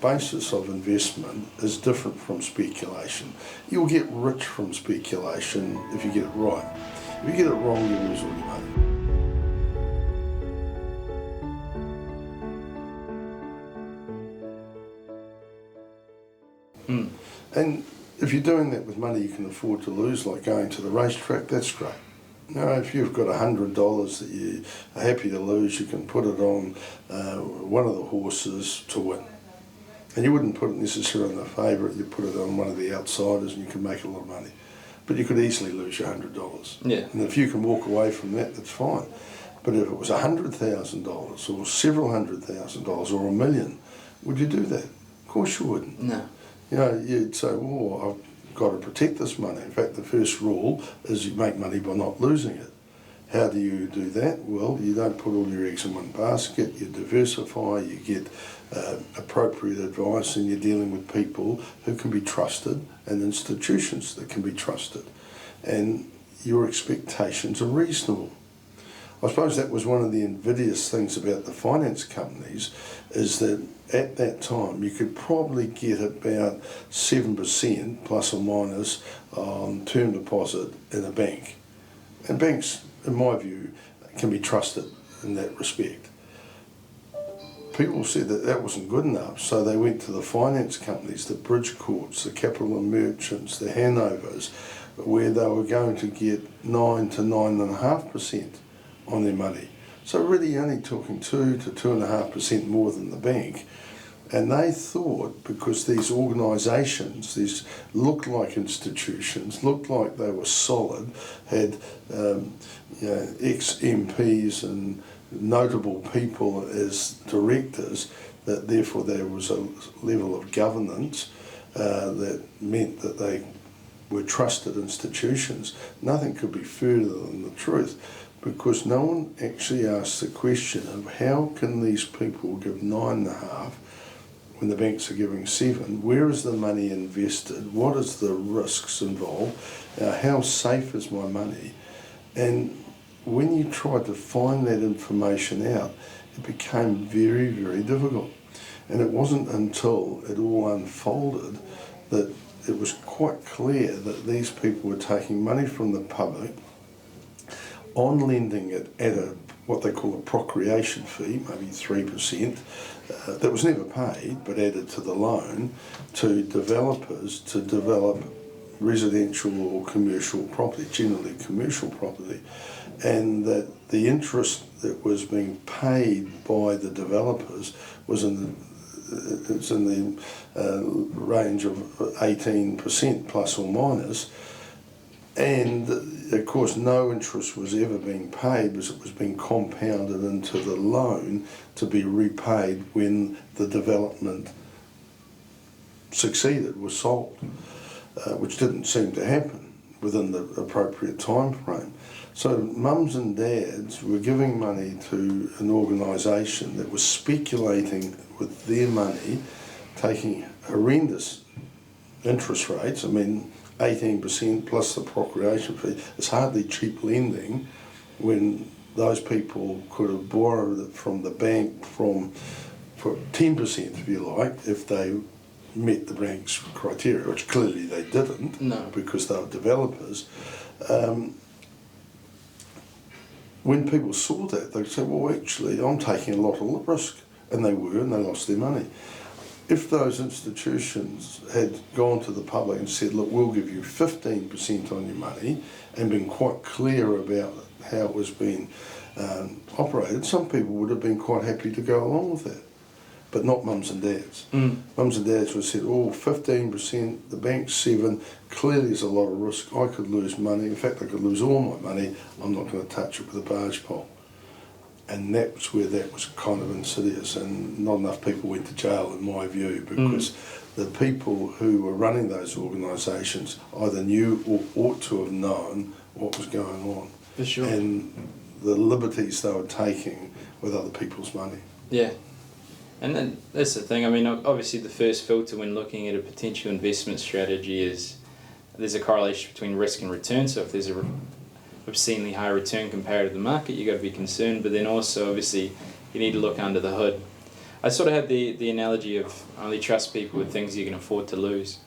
basis of investment is different from speculation. You'll get rich from speculation if you get it right. If you get it wrong, you lose all your money. And if you're doing that with money you can afford to lose, like going to the racetrack, that's great. You know, if you've got $100 that you are happy to lose, you can put it on one of the horses to win. And you wouldn't put it necessarily on the favourite, you put it on one of the outsiders and you can make a lot of money. But you could easily lose your $100. Yeah. And if you can walk away from that, that's fine. But if it was $100,000 or several $100,000 or $1 million, would you do that? Of course you wouldn't. No. You know, you'd say, well, I've got to protect this money. In fact, the first rule is you make money by not losing it. How do you do that? Well, you don't put all your eggs in one basket, you diversify, you get appropriate advice, and you're dealing with people who can be trusted and institutions that can be trusted. And your expectations are reasonable. I suppose that was one of the invidious things about the finance companies, is that at that time you could probably get about 7% plus or minus on term deposit in a bank. And banks, in my view, can be trusted in that respect. People said that that wasn't good enough, so they went to the finance companies, the Bridge Courts, the Capital and Merchants, the Hanovers, where they were going to get 9 to 9.5% on their money. So really you're only talking 2 to 2.5% more than the bank. And they thought, because these organisations, these looked like institutions, looked like they were solid, had ex-MPs and notable people as directors, that therefore there was a level of governance that meant that they were trusted institutions. Nothing could be further than the truth, because no one actually asked the question of how can these people give 9.5 when the banks are giving 7? Where is the money invested? What is the risks involved? How safe is my money? And when you tried to find that information out, it became very, very difficult. And it wasn't until it all unfolded that it was quite clear that these people were taking money from the public, on lending it at what they call a procreation fee, maybe 3%, that was never paid but added to the loan, to developers to develop residential or commercial property, generally commercial property, and that the interest that was being paid by the developers was in the range of 18% plus or minus. And of course no interest was ever being paid, because it was being compounded into the loan to be repaid when the development succeeded, was sold, which didn't seem to happen within the appropriate time frame. So mums and dads were giving money to an organisation that was speculating with their money, taking horrendous interest rates. I mean, 18% plus the procreation fee is hardly cheap lending, when those people could have borrowed it from the bank for 10%, if you like, if they met the bank's criteria, which clearly they didn't. No. Because they were developers. When people saw that, they'd say, well, actually, I'm taking a lot of risk. And they were, and they lost their money. If those institutions had gone to the public and said, look, we'll give you 15% on your money, and been quite clear about how it was being operated, some people would have been quite happy to go along with that. But not mums and dads. Mums and dads would have said, oh, 15%, the bank's 7%, clearly there's a lot of risk, I could lose money, in fact I could lose all my money, I'm not going to touch it with a barge pole. And that's where that was kind of insidious, and not enough people went to jail in my view, because the people who were running those organisations either knew or ought to have known what was going on. For sure. And the liberties they were taking with other people's money. Yeah. And then that's the thing. I mean, obviously the first filter when looking at a potential investment strategy is there's a correlation between risk and return. So if there's a obscenely high return compared to the market, you've got to be concerned. But then also, obviously, you need to look under the hood. I sort of had the analogy of only trust people with things you can afford to lose.